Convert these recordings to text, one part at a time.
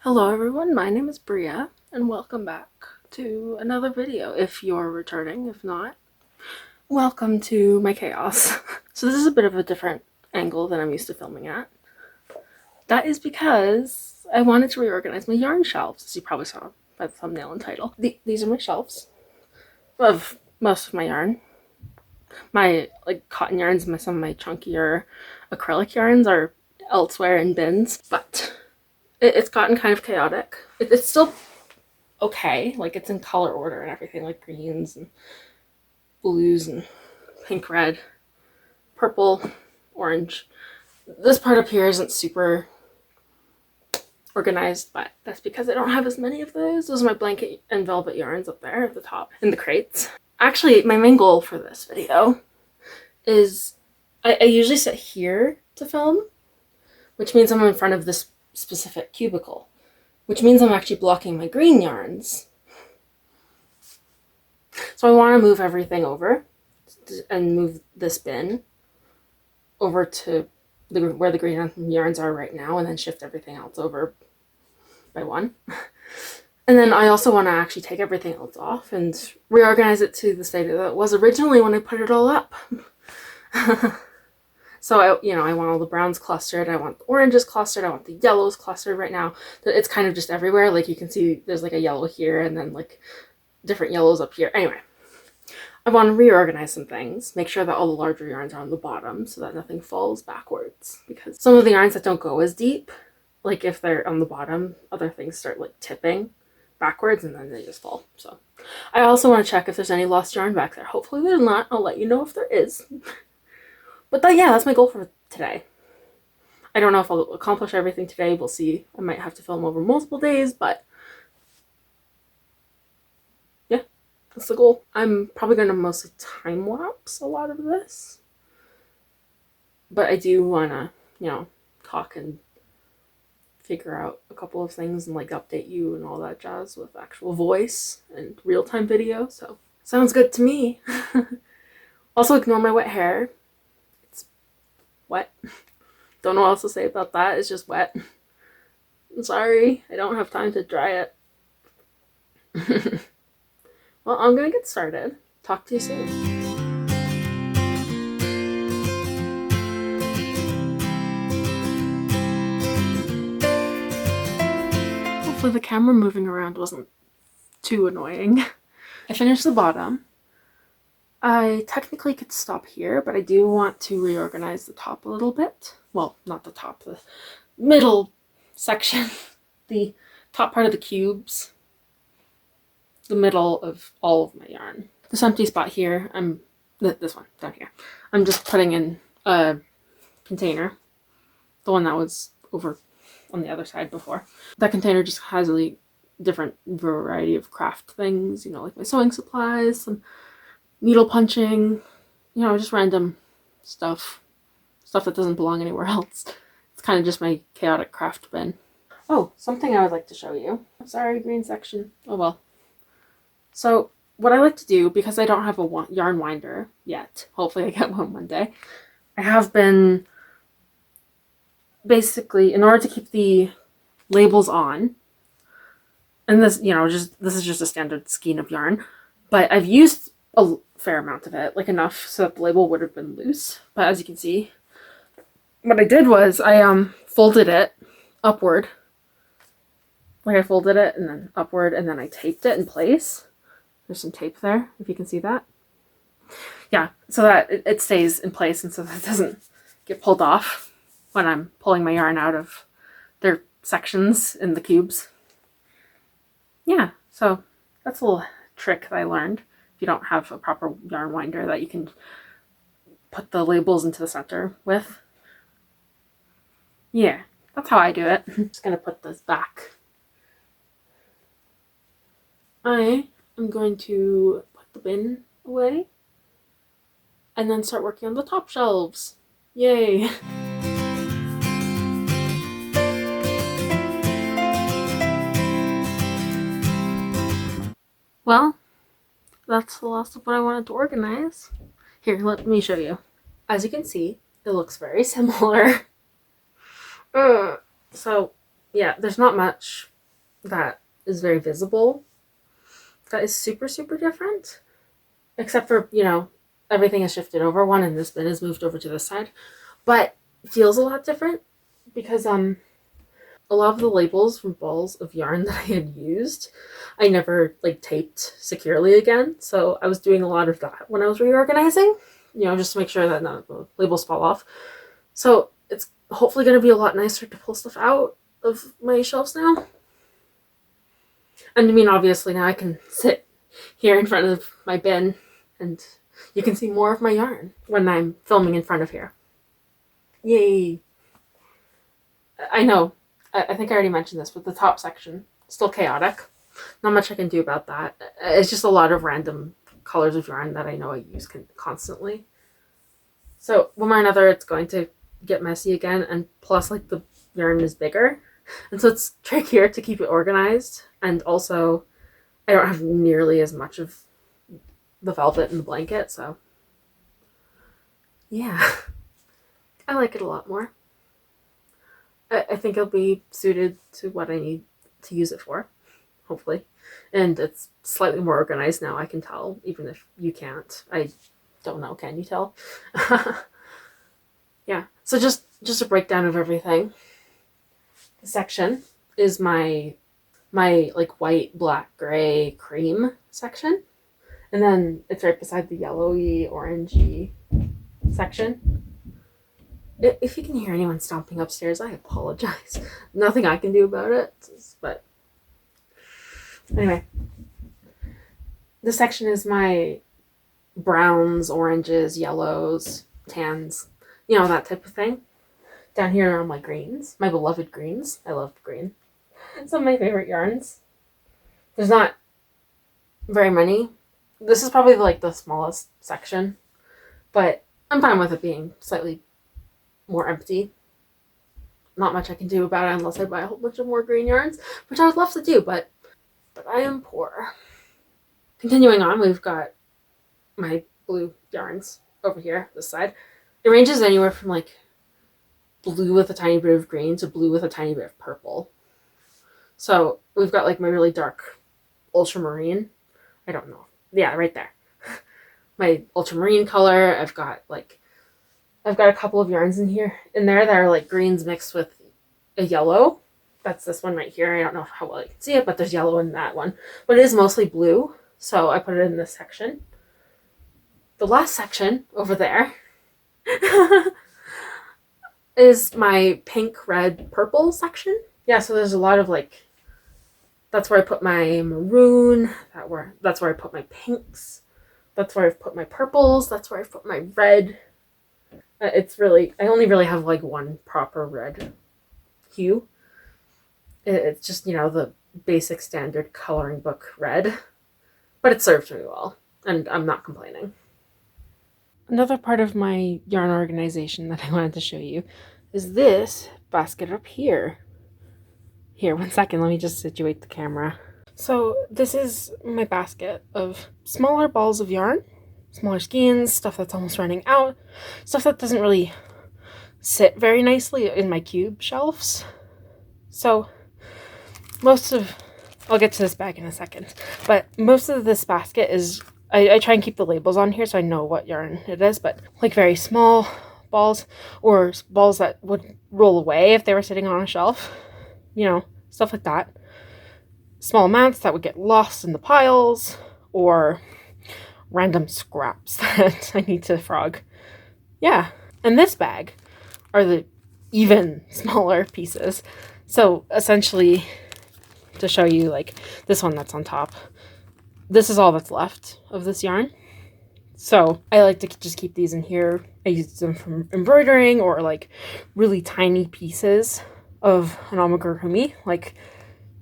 Hello everyone, my name is Bria, and welcome back to another video if you're returning. If not, welcome to my chaos. So this is a bit of a different angle than I'm used to filming at. That is because I wanted to reorganize my yarn shelves, as you probably saw by the thumbnail and title. These are my shelves of most of my yarn. My cotton yarns and some of my chunkier acrylic yarns are elsewhere in bins, but it's gotten kind of chaotic. It's still okay, like it's in color order and everything, like greens and blues and pink, red, purple, orange. This part up here isn't super organized, but that's because I don't have as many of those. Those are my blanket and velvet yarns up there at the top in the crates. Actually, my main goal for this video is I usually sit here to film, which means I'm in front of this specific cubicle, which means I'm actually blocking my green yarns. So I want to move everything over and move this bin over to where the green yarns are right now, and then shift everything else over by one. And then I also want to actually take everything else off and reorganize it to the state that it was originally when I put it all up. So I want all the browns clustered, I want the oranges clustered, I want the yellows clustered right now. It's kind of just everywhere. Like you can see there's like a yellow here and then like different yellows up here. Anyway, I want to reorganize some things, make sure that all the larger yarns are on the bottom so that nothing falls backwards, because some of the yarns that don't go as deep, like if they're on the bottom, other things start like tipping backwards and then they just fall. So I also want to check if there's any lost yarn back there. Hopefully there's not. I'll let you know if there is. But yeah, that's my goal for today. I don't know if I'll accomplish everything today. We'll see. I might have to film over multiple days, but yeah, that's the goal. I'm probably going to mostly time lapse a lot of this, but I do want to, talk and figure out a couple of things and like update you and all that jazz with actual voice and real-time video. So sounds good to me. Also, ignore my wet hair. Wet. Don't know what else to say about that. It's just wet. I'm sorry. I don't have time to dry it. Well, I'm gonna get started. Talk to you soon. Hopefully the camera moving around wasn't too annoying. I finished the bottom. I technically could stop here, but I do want to reorganize the top a little bit. Well, not the top, the middle section. The top part of the cubes. The middle of all of my yarn. This empty spot here, this one, down here. I'm just putting in a container. The one that was over on the other side before. That container just has a different variety of craft things, like my sewing supplies, some needle punching, just random stuff that doesn't belong anywhere else. It's kind of just my chaotic craft bin. Oh, something I would like to show you. Sorry, green section. Oh well. So what I like to do, because I don't have a yarn winder yet, hopefully I get one day, I have been basically, in order to keep the labels on, and this, this is just a standard skein of yarn, but I've used a fair amount of it, like enough so that the label would have been loose. But as you can see, what I did was I folded it upward. Like I folded it and then upward, and then I taped it in place. There's some tape there, if you can see that. Yeah, so that it stays in place and so that it doesn't get pulled off when I'm pulling my yarn out of their sections in the cubes. Yeah, so that's a little trick that I learned. If you don't have a proper yarn winder that you can put the labels into the center with. Yeah, that's how I do it. I'm just gonna put this back. I am going to put the bin away and then start working on the top shelves. Yay! Well, that's the last of what I wanted to organize. Here, let me show you. As you can see, it looks very similar. So, yeah, there's not much that is very visible, that is super, super different. Except for, everything has shifted over one and this bin is moved over to this side. But feels a lot different because a lot of the labels from balls of yarn that I had used, I never taped securely again. So I was doing a lot of that when I was reorganizing, just to make sure that none of the labels fall off. So it's hopefully going to be a lot nicer to pull stuff out of my shelves now. And I mean, obviously now I can sit here in front of my bin and you can see more of my yarn when I'm filming in front of here. Yay! I know, I think I already mentioned this, but the top section, still chaotic. Not much I can do about that. It's just a lot of random colors of yarn that I know I use constantly. So one way or another, it's going to get messy again, and plus the yarn is bigger. And so it's trickier to keep it organized, and also I don't have nearly as much of the velvet in the blanket, so yeah. I like it a lot more. I think it'll be suited to what I need to use it for, hopefully. And it's slightly more organized now, I can tell, even if you can't. I don't know, can you tell? Yeah, so just a breakdown of everything. The section is my white, black, gray, cream section. And then it's right beside the yellowy, orangey section. If you can hear anyone stomping upstairs, I apologize. Nothing I can do about it, but anyway. This section is my browns, oranges, yellows, tans, that type of thing. Down here are my greens, my beloved greens. I love green. Some of my favorite yarns. There's not very many. This is probably the smallest section, but I'm fine with it being slightly more empty. Not much I can do about it unless I buy a whole bunch of more green yarns, which I would love to do, but I am poor. Continuing on, we've got my blue yarns over here, this side. It ranges anywhere from blue with a tiny bit of green to blue with a tiny bit of purple. So we've got my really dark ultramarine. I don't know. Yeah, right there. My ultramarine color. I've got a couple of yarns in there that are greens mixed with a yellow. That's this one right here. I don't know how well you can see it, but there's yellow in that one. But it is mostly blue, so I put it in this section. The last section over there is my pink, red, purple section. Yeah, so there's a lot of that's where I put my maroon, that's where I put my pinks, that's where I've put my purples, that's where I've put my red. It's really, I only really have one proper red hue. It's just, the basic standard coloring book red, but it serves me well, and I'm not complaining. Another part of my yarn organization that I wanted to show you is this basket up here. Here, one second, let me just situate the camera. So this is my basket of smaller balls of yarn, smaller skeins, stuff that's almost running out, stuff that doesn't really sit very nicely in my cube shelves. So I'll get to this bag in a second, but most of this basket is, I try and keep the labels on here so I know what yarn it is, but very small balls or balls that would roll away if they were sitting on a shelf, stuff like that. Small amounts that would get lost in the piles, or random scraps that I need to frog. Yeah, and this bag are the even smaller pieces. So essentially, to show you this one that's on top, this is all that's left of this yarn. So I like to just keep these in here. I use them for embroidering or really tiny pieces of an amigurumi,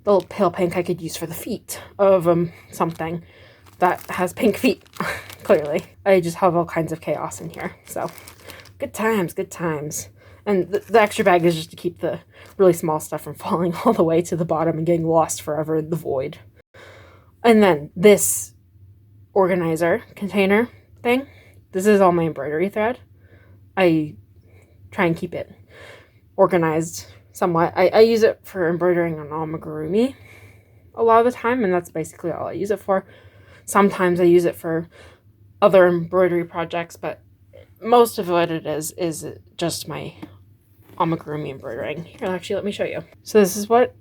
the little pale pink I could use for the feet of something that has pink feet. Clearly, I just have all kinds of chaos in here. So good times, good times. And the extra bag is just to keep the really small stuff from falling all the way to the bottom and getting lost forever in the void. And then this organizer container thing, this is all my embroidery thread. I try and keep it organized somewhat. I use it for embroidering on amigurumi, a lot of the time, and that's basically all I use it for. Sometimes I use it for other embroidery projects, but most of what it is just my amigurumi embroidering. Here, actually, let me show you. So this is what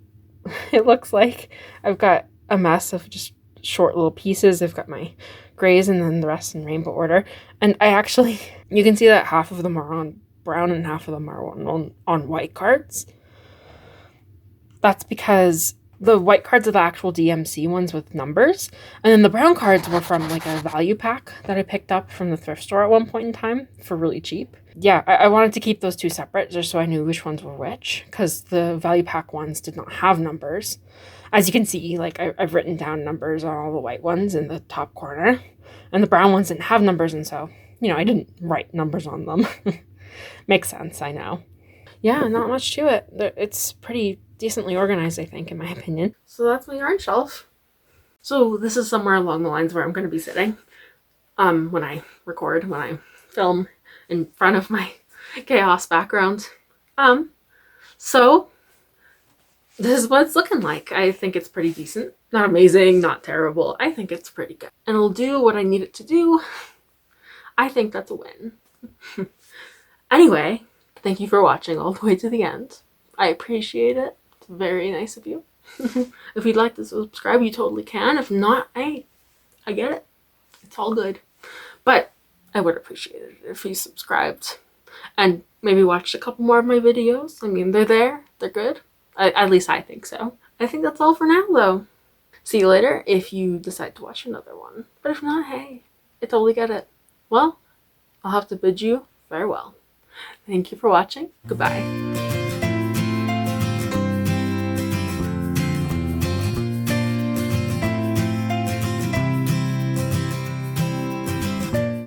it looks like. I've got a mess of just short little pieces. I've got my grays and then the rest in rainbow order. And I actually, you can see that half of them are on brown and half of them are on white cards. That's because the white cards are the actual DMC ones with numbers, and then the brown cards were from like a value pack that I picked up from the thrift store at one point in time for really cheap. Yeah, I wanted to keep those two separate just so I knew which ones were which, because the value pack ones did not have numbers. As you can see, like I've written down numbers on all the white ones in the top corner, and the brown ones didn't have numbers, and so, you know, I didn't write numbers on them. Makes sense, I know. Yeah, not much to it. It's pretty decently organized, I think, in my opinion. So that's my yarn shelf. So this is somewhere along the lines where I'm going to be sitting when I record, when I film in front of my chaos background. So this is what it's looking like. I think it's pretty decent. Not amazing, not terrible. I think it's pretty good. And it'll do what I need it to do. I think that's a win. Anyway, thank you for watching all the way to the end. I appreciate it. It's very nice of you. If you'd like to subscribe, you totally can. If not, I get it. It's all good. But I would appreciate it if you subscribed and maybe watched a couple more of my videos. I mean, they're there. They're good. At least I think so. I think that's all for now, though. See you later if you decide to watch another one. But if not, hey, I totally get it. Well, I'll have to bid you farewell. Thank you for watching. Goodbye.